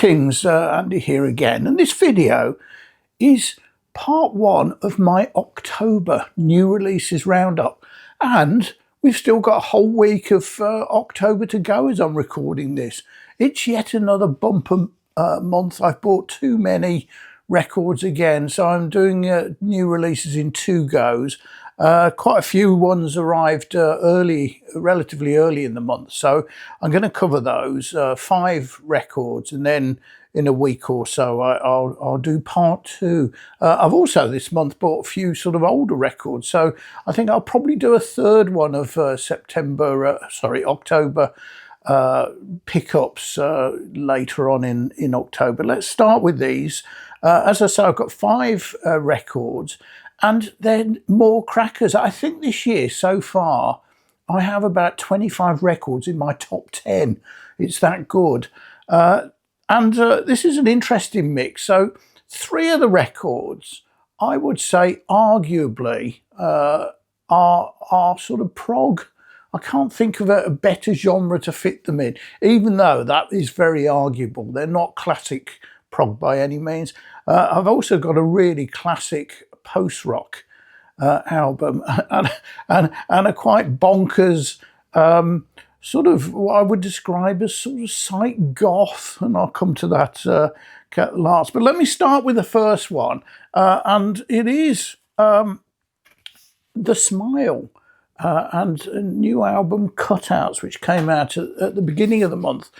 Greetings, Andy here again, and this video is part one of my October new releases roundup, and we've still got a whole week of October to go as I'm recording this. It's yet another bumper month. I've bought too many records again, so I'm doing new releases in two goes. Quite a few ones arrived relatively early in the month, so I'm going to cover those 5 records, and then in a week or so I'll do part 2. I've also this month bought a few sort of older records, so I think I'll probably do a third one of October pickups later on in October. Let's start with these. As I say, I've got 5 records. And then more crackers. I think this year so far, I have about 25 records in my top 10. It's that good. This is an interesting mix. So 3 of the records, I would say arguably, are sort of prog. I can't think of a better genre to fit them in, even though that is very arguable. They're not classic prog by any means. I've also got a really classic post-rock album and a quite bonkers sort of what I would describe as sort of psych goth, and I'll come to that last. But let me start with the first one, and it is the Smile and a new album Cutouts, which came out at the beginning of the month.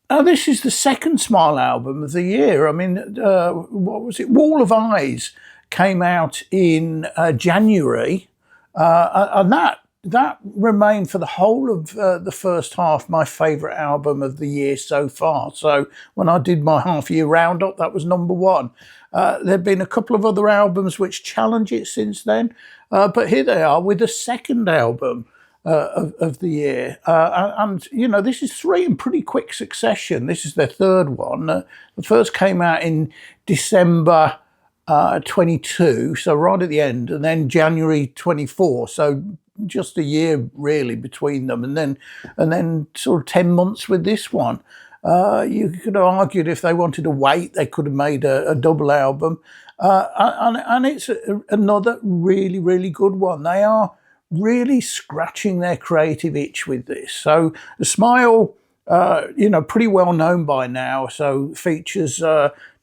Now, this is the second Smile album of the year. I mean, what was it? Wall of Eyes came out in January, and that remained for the whole of the first half my favourite album of the year so far. So when I did my half-year roundup, that was number 1. There have been a couple of other albums which challenge it since then, but here they are with the second album of the year. And, you know, this is 3 in pretty quick succession. This is their third one. The first came out in December 22, so right at the end, and then January 24, so just a year really between them, and then sort of 10 months with this one. You could have argued if they wanted to wait, they could have made a double album, and it's another really, really good one. They are really scratching their creative itch with this. So the Smile, you know, pretty well known by now, so features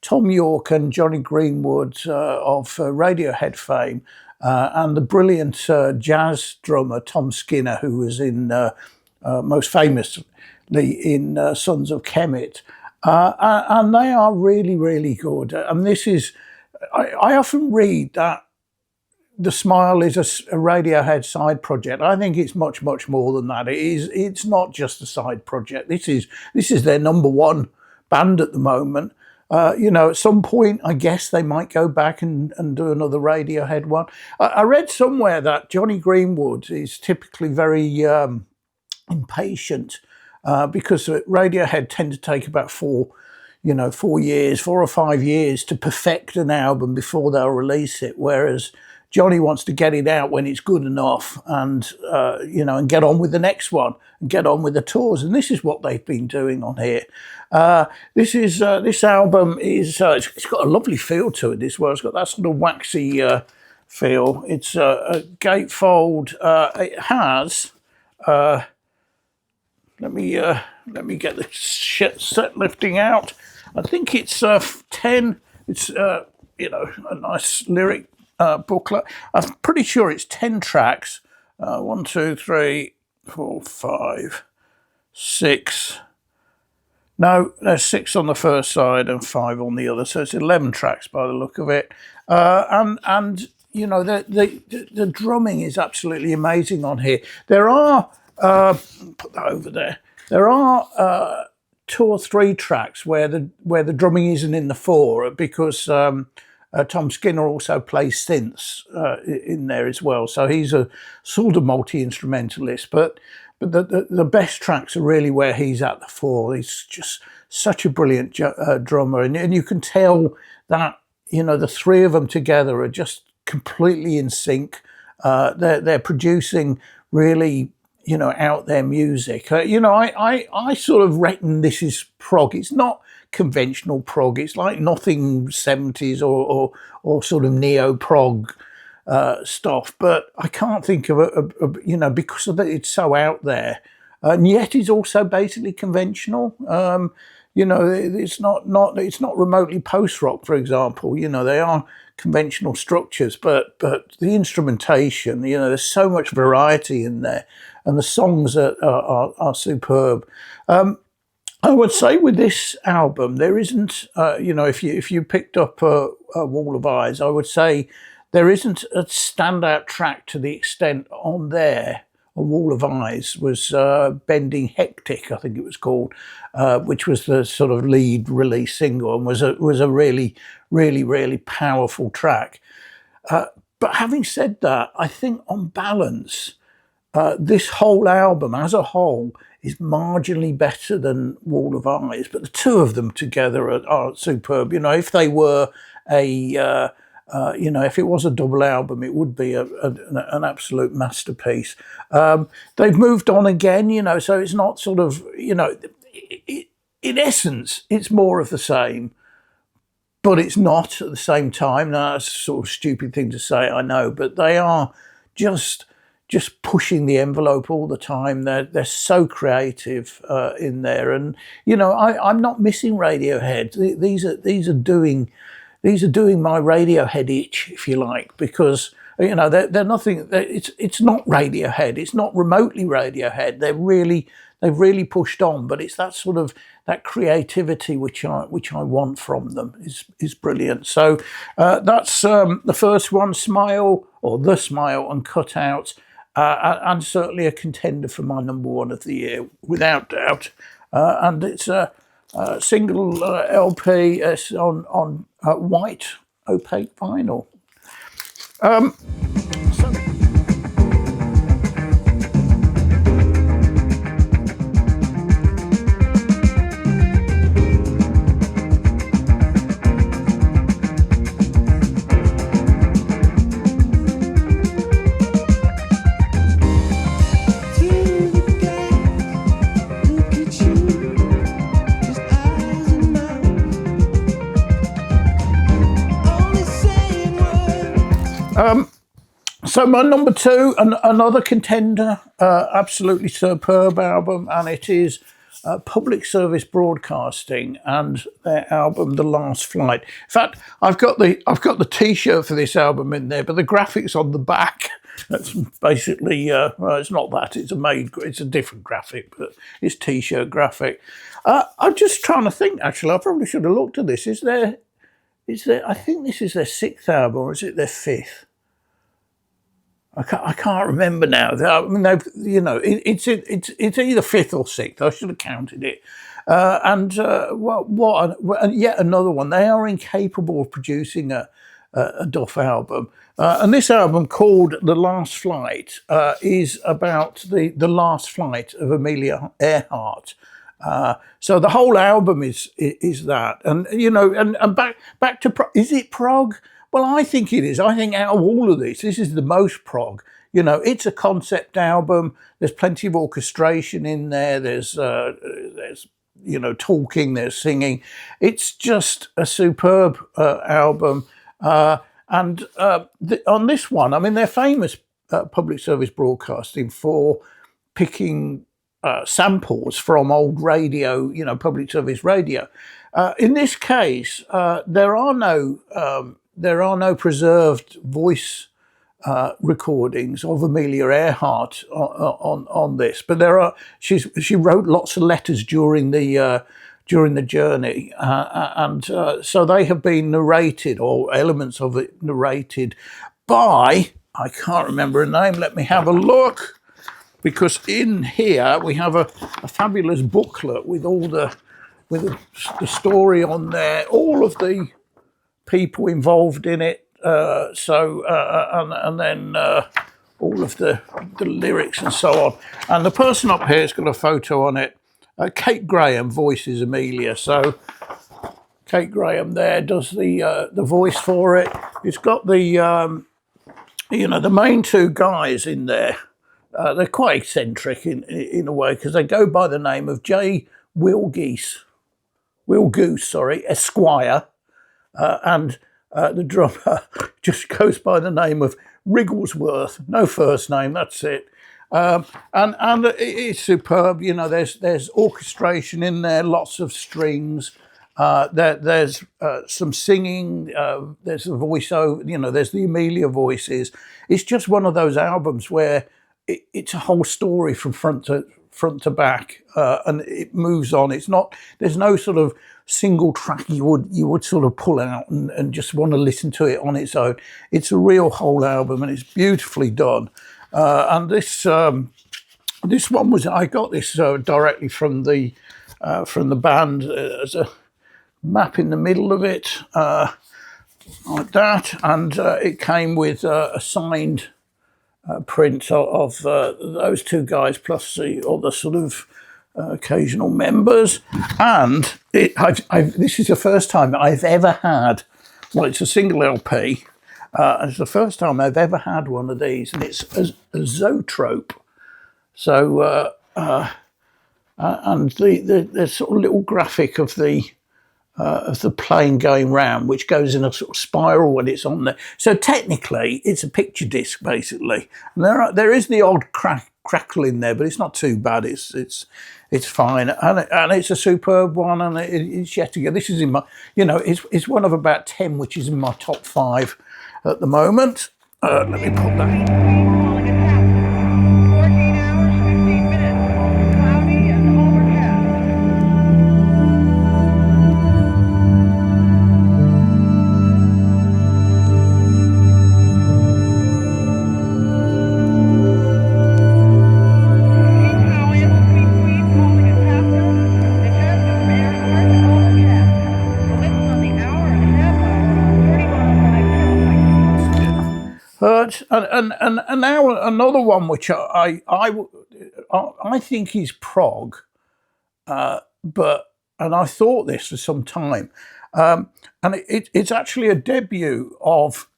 Tom York and Johnny Greenwood of Radiohead fame, and the brilliant jazz drummer Tom Skinner, who was in most famously in Sons of Kemet, and they are really, really good. And this is, I often read that the Smile is a Radiohead side project. I think it's much, much more than that. It's not just a side project. This is their number 1 band at the moment. You know, at some point, I guess they might go back and do another Radiohead one. I read somewhere that Johnny Greenwood is typically very impatient because Radiohead tend to take about 4 or 5 years to perfect an album before they'll release it, whereas Johnny wants to get it out when it's good enough, and and get on with the next one and get on with the tours. And this is what they've been doing on here. This album is it's got a lovely feel to it as well. It's got that sort of waxy feel. It's a gatefold. It has. Let me get the set lifting out. I think it's 10. It's a nice lyric booklet. I'm pretty sure it's 10 tracks. 1, 2, 3, 4, 5, 6. No, there's 6 on the first side and 5 on the other, so it's 11 tracks by the look of it. And you know, the drumming is absolutely amazing on here. There are put that over there. There are 2 or 3 tracks where the drumming isn't in the fore because Tom Skinner also plays synths in there as well, so he's a sort of multi-instrumentalist. But the best tracks are really where he's at the fore. He's just such a brilliant drummer, and you can tell that, you know, the 3 of them together are just completely in sync. They're producing really, you know, out there music. I sort of reckon this is prog. It's not conventional prog. It's like nothing 70s or sort of neo prog stuff. But I can't think of you know, because of that, it's so out there, and yet it's also basically conventional. You know, it's not remotely post rock, for example. You know, they are conventional structures, but the instrumentation, you know, there's so much variety in there, and the songs are superb. I would say with this album, there isn't, you know, if you picked up a Wall of Eyes, I would say there isn't a standout track to the extent on there. A Wall of Eyes was Bending Hectic, I think it was called, which was the sort of lead release single, and was a really, really, really powerful track. But having said that, I think on balance, this whole album as a whole is marginally better than Wall of Eyes, but the two of them together are superb. You know, if they were you know, if it was a double album, it would be an absolute masterpiece. They've moved on again, you know, so it's not sort of, you know, in essence, it's more of the same, but it's not at the same time. Now, that's a sort of stupid thing to say, I know, but they are just pushing the envelope all the time. They're so creative in there, and you know, I'm not missing Radiohead. These are doing my Radiohead itch, if you like, because you know they're nothing. It's not Radiohead. It's not remotely Radiohead. They've really pushed on, but it's that sort of that creativity which I want from them is brilliant. So that's the first one, Smile, or The Smile and Cutouts. And certainly a contender for my number one of the year, without doubt. And it's a single LP on white opaque vinyl. So my number two, another contender, absolutely superb album, and it is Public Service Broadcasting and their album The Last Flight. In fact, I've got the T-shirt for this album in there, but the graphics on the back, that's basically well, it's not that, it's a different graphic, but it's T-shirt graphic. I'm just trying to think. Actually, I probably should have looked at this. Is there? I think this is their sixth album, or is it their fifth? I can't remember now. I mean, you know, it's either fifth or sixth. I should have counted it. And yet another one. They are incapable of producing a Duff album. And this album, called The Last Flight, is about the last flight of Amelia Earhart. So the whole album is that, and you know, and back to is it Prog? Well, I think it is. I think out of all of this is the most prog. You know, it's a concept album. There's plenty of orchestration in there. There's you know, talking. There's singing. It's just a superb album. And on this one, I mean, they're famous, Public Service Broadcasting, for picking samples from old radio. You know, public service radio. In this case, there are no preserved voice recordings of Amelia Earhart on this, but there are. She wrote lots of letters during the journey, and so they have been narrated, or elements of it narrated, by, I can't remember her name. Let me have a look, because in here we have a fabulous booklet with all the story on there, all of the people involved in it, and then all of the lyrics and so on. And the person up here has got a photo on it. Kate Graham voices Amelia. So Kate Graham there does the voice for it. It's got the you know, the main two guys in there. They're quite eccentric in a way, because they go by the name of Jay Wilgeese. Will Goose, sorry, Esquire, and the drummer just goes by the name of Wrigglesworth. No first name, that's it. And it's superb. You know, there's orchestration in there, lots of strings. There's some singing. There's a voiceover. You know, there's the Amelia voices. It's just one of those albums where it's a whole story from front to back, and it moves on. It's not. There's no sort of single track you would sort of pull out and just want to listen to it on its own. It's a real whole album, and it's beautifully done. And this one was, I got this directly from the band. There's a map in the middle of it, like that, and it came with a signed print of those two guys plus the other sort of occasional members. And this is the first time I've ever had. Well, it's a single LP. It's the first time I've ever had one of these, and it's a zoetrope. So, and the sort of little graphic of the plane going round, which goes in a sort of spiral when it's on there. So technically, it's a picture disc basically. And there is the odd crackle in there, but it's not too bad. It's fine, and it's a superb one, and it's yet again. This is in my, you know, it's one of about 10, which is in my top 5 at the moment. Let me put that. And now another one which I think is prog, but I thought this for some time, and it's actually a debut of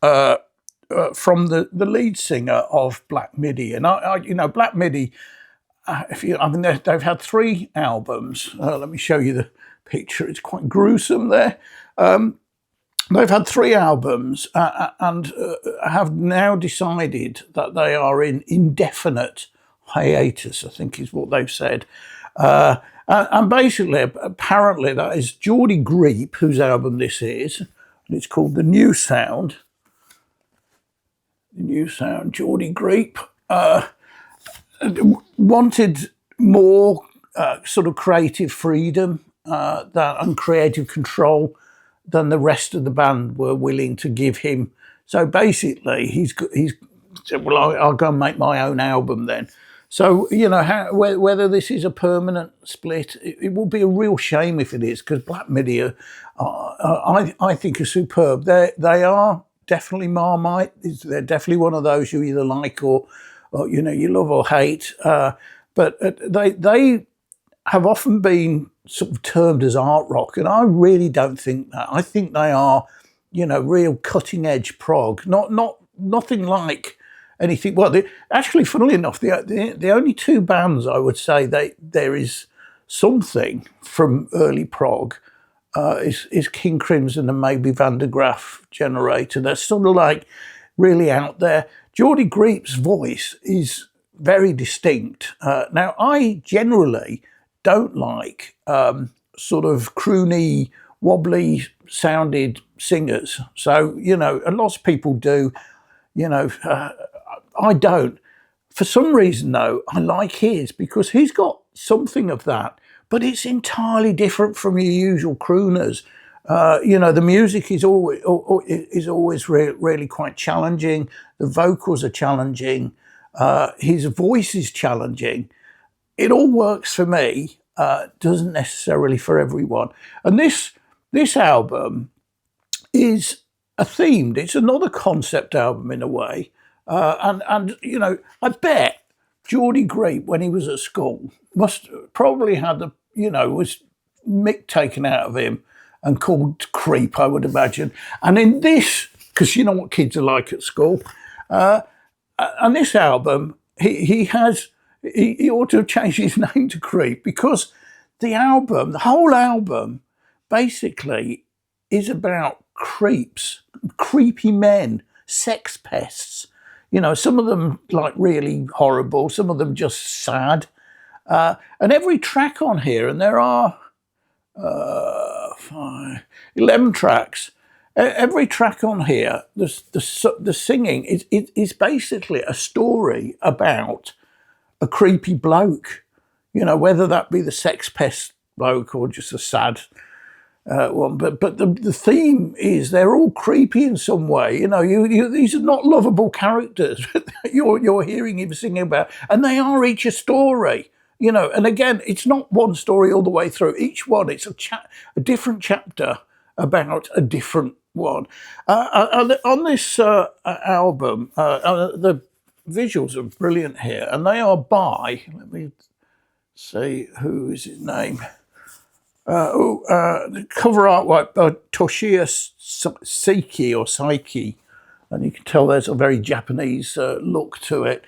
from the lead singer of Black Midi, and you know, Black Midi. They've had 3 albums. Let me show you the picture. It's quite gruesome there. They've had 3 albums and have now decided that they are in indefinite hiatus, I think is what they've said. And basically, apparently, that is Geordie Greep, whose album this is, and it's called The New Sound. The New Sound, Geordie Greep, wanted more sort of creative freedom and creative control than the rest of the band were willing to give him. So basically, he's said, well, I'll go and make my own album then. So, you know, whether this is a permanent split, it will be a real shame if it is, because Black Midi I think are superb. They are definitely Marmite. They're definitely one of those you either like or you know, you love or hate. But they have often been sort of termed as art rock, and I really don't think that. I think they are, you know, real cutting edge prog. Nothing like anything. Well, actually, funnily enough, the only 2 bands I would say there is something from early prog is King Crimson and maybe Van der Graaf Generator. They're sort of like really out there. Geordie Greep's voice is very distinct. Now, I generally don't like sort of croony, wobbly sounded singers. So, you know, a lot of people do, you know, I don't. For some reason, though, I like his because he's got something of that, but it's entirely different from your usual crooners. You know, the music is always really quite challenging. The vocals are challenging. His voice is challenging. It all works for me, doesn't necessarily for everyone. And this album is themed. It's another concept album in a way. And you know, I bet Geordie Greep, when he was at school, must probably had was mick taken out of him and called creep, I would imagine. And in this, because you know what kids are like at school, and this album, he ought to have changed his name to Creep, because the whole album basically is about creepy men, sex pests. You know, some of them like really horrible, some of them just sad. And every track on here, and there are 11 tracks. Every track on here, the singing is basically a story about a creepy bloke. You know, whether that be the sex pest bloke or just a sad one. But the theme is they're all creepy in some way. You know, these are not lovable characters you're hearing him singing about, and they are each a story. You know, and again, it's not one story all the way through. Each one, it's a different chapter about a different one. On this album, the visuals are brilliant here, and they are by, let me see, who is his name? The cover artwork by Toshio Psyche, and you can tell there's a very Japanese look to it.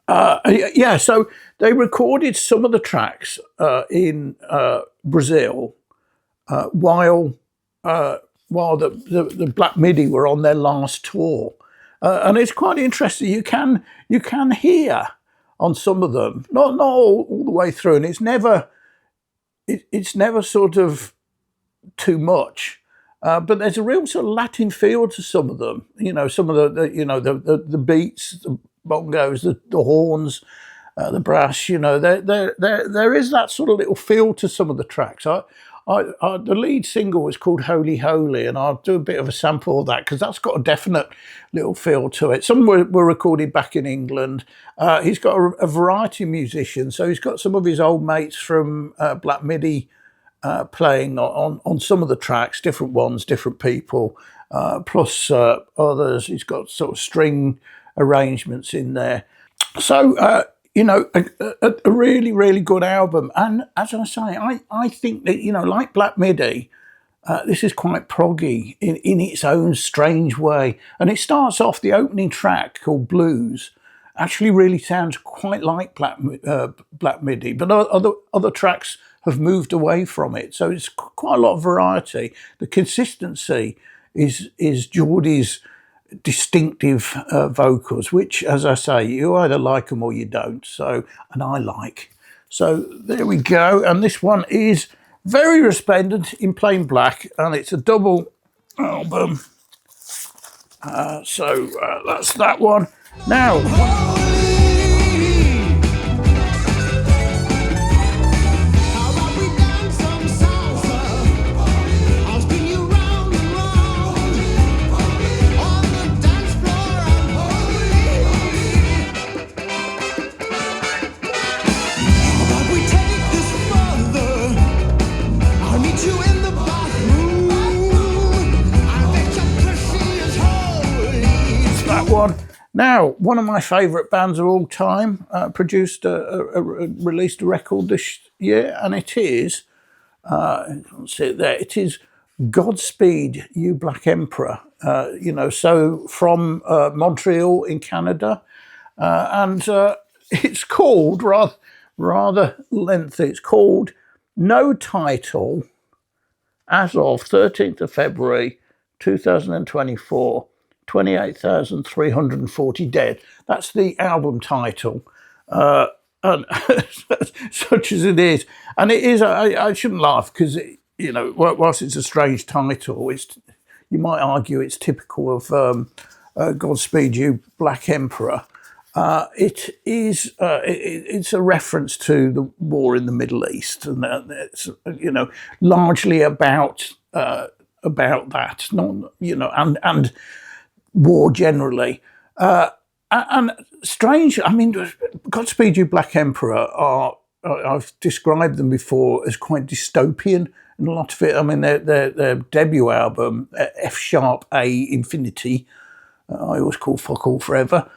Yeah, so they recorded some of the tracks in Brazil while the Black Midi were on their last tour, and it's quite interesting. You can hear on some of them, not all the way through, and it's never sort of too much. But there's a real sort of Latin feel to some of them. You know, some of the beats, the bongos, the horns, the brass. You know, there is that sort of little feel to some of the tracks. The lead single was called Holy Holy, and I'll do a bit of a sample of that because that's got a definite little feel to it. Some were recorded back in England. He's got a variety of musicians, so he's got some of his old mates from Black Midi playing on some of the tracks, different ones, different people, plus others. He's got sort of string arrangements in there. So, you know, a really, really good album. And as I say, I think that, you know, like Black Midi, this is quite proggy in its own strange way. And it starts off, the opening track called Blues actually really sounds quite like Black Midi, but other tracks have moved away from it. So it's quite a lot of variety. The consistency is Geordie's distinctive vocals, which, as I say, you either like them or you don't. So, and I like. So there we go. And this one is very resplendent in plain black, and it's a double album. So that's that one. Now. Now, one of my favourite bands of all time released a record this year, and it is, I can't see it there, it is Godspeed, You Black Emperor. You know, so from Montreal in Canada, and it's called, rather lengthy, it's called No Title as of 13th of February 2024. 28,340 dead. That's the album title, and such as it is. And it is, I shouldn't laugh because, you know, whilst it's a strange title, you might argue it's typical of Godspeed You Black Emperor. It's a reference to the war in the Middle East, and it's, you know, largely about that, not, you know, and war generally, and strange. I mean, Godspeed You Black Emperor I've described them before as quite dystopian in a lot of it. I mean, their debut album, F#A Infinity, I always call Fuck All Forever,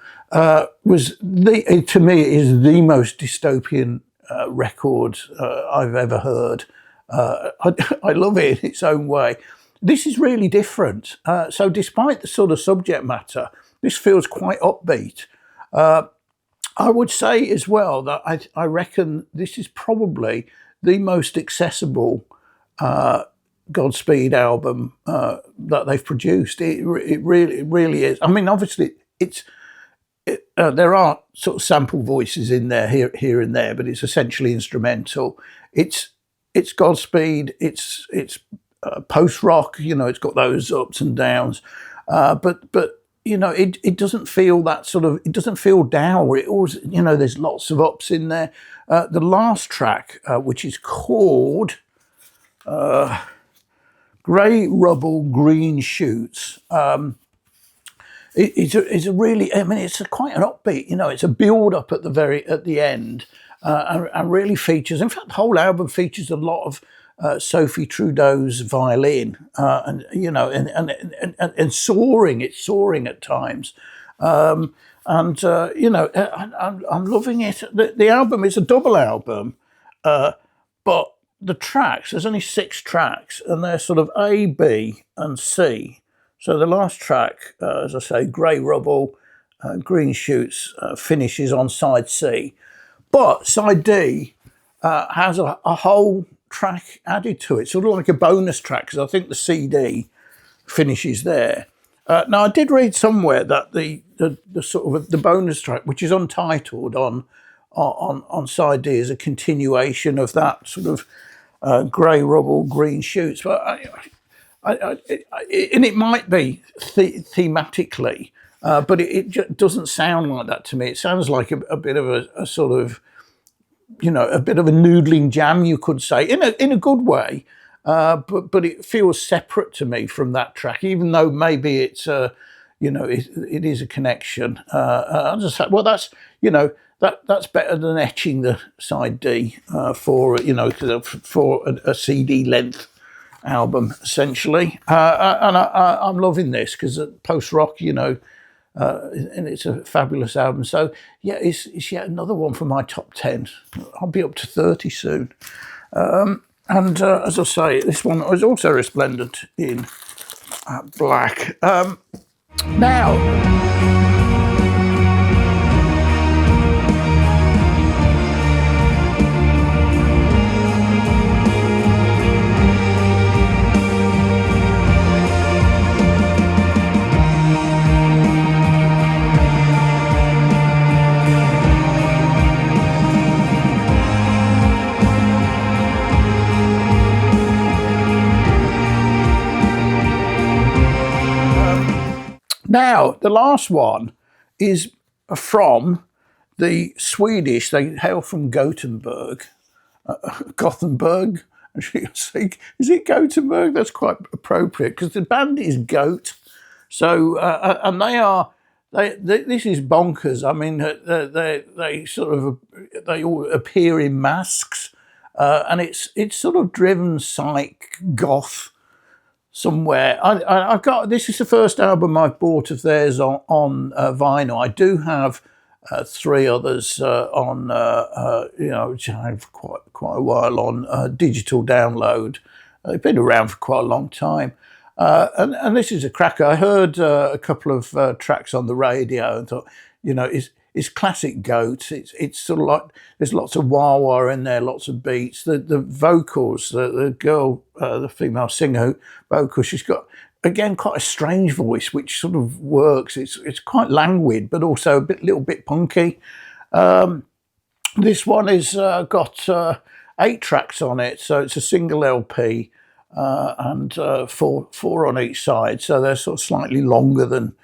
was to me is the most dystopian record I've ever heard. I love it in its own way. This is really different. So despite the sort of subject matter, this feels quite upbeat. I would say as well that I reckon this is probably the most accessible Godspeed album that they've produced. It really is. I mean, obviously, there are sort of sample voices in there here and there, but it's essentially instrumental. It's Godspeed. It's post rock. It's got those ups and downs, but it doesn't feel that sort of. It doesn't feel dour. It always, there's lots of ups in there. The last track, which is called Grey Rubble, Green Shoots. It's a really, I mean, it's quite an upbeat. It's a build up at the end, and really features. In fact, the whole album features a lot of Sophie Trudeau's violin, and soaring. It's soaring at times, I'm loving it. The album is a double album, but the tracks, there's only 6 tracks, and they're sort of A, B, and C. So the last track, as I say, Grey Rubble, Green Shoots, finishes on side C. But side D has a whole track added to it, sort of like a bonus track, because I think the CD finishes there. Now, I did read somewhere that the sort of the bonus track, which is untitled on side D, is a continuation of that sort of Grey Rubble, Green Shoots. But and it might be thematically, but it doesn't sound like that to me. It sounds like a bit of a sort of, a bit of a noodling jam, you could say, in a good way. But it feels separate to me from that track, even though maybe it's it is a connection. I just say, well, that's that's better than etching the side D for a CD length album, essentially. And I'm loving this because post rock, and it's a fabulous album. So yeah, it's yet another one for my top 10. I'll be up to 30 soon. And as I say, this one is also resplendent in black. Now, the last one is from the Swedish. They hail from Gothenburg. Gothenburg? Is it Gothenburg? That's quite appropriate because the band is Goat. So, and this is bonkers. I mean, they all appear in masks, and it's sort of driven psych goth. Somewhere I've got, this is the first album I've bought of theirs on vinyl. I do have 3 others on which I have quite a while on digital download. They've been around for quite a long time, and this is a cracker. I heard a couple of tracks on the radio and thought, it's classic Goat. It's sort of like there's lots of wah-wah in there, lots of beats. The vocals, the girl, the female singer vocal, she's got, again, quite a strange voice, which sort of works. It's quite languid, but also little bit punky. This one is got 8 tracks on it, so it's a single LP, and four on each side. So they're sort of slightly longer than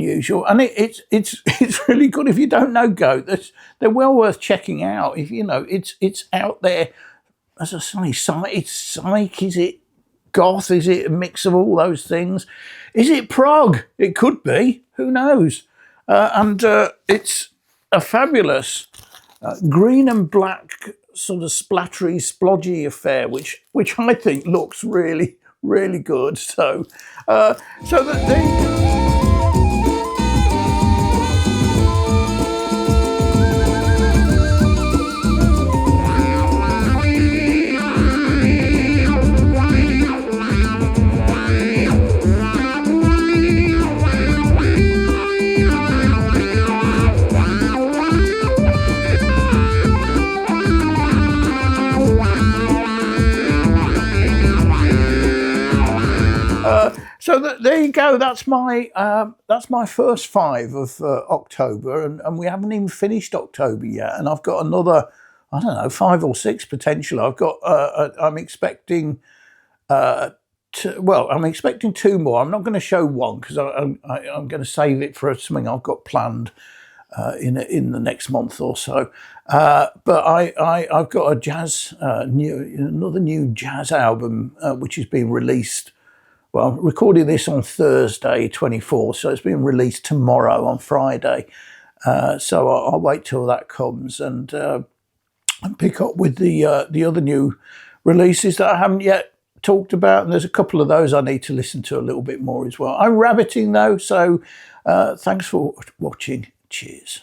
usual, and it's really good. If you don't know Goat, they're well worth checking out. If it's out there, as I say, it's Psych. Is it goth? Is it a mix of all those things? Is it prog? It could be. Who knows? And it's a fabulous green and black sort of splattery, splodgy affair, which I think looks really, really good. So that they. there you go. That's my first 5 of October, and we haven't even finished October yet. And I've got another, I don't know, 5 or 6 potential. I've got. I'm expecting. I'm expecting 2 more. I'm not going to show one because I'm going to save it for something I've got planned in the next month or so. But I've got a another new jazz album which is being released. Well, I'm recording this on Thursday, 24th, so it's being released tomorrow on Friday. So I'll wait till that comes and pick up with the other new releases that I haven't yet talked about. And there's a couple of those I need to listen to a little bit more as well. I'm rabbiting though, so thanks for watching. Cheers.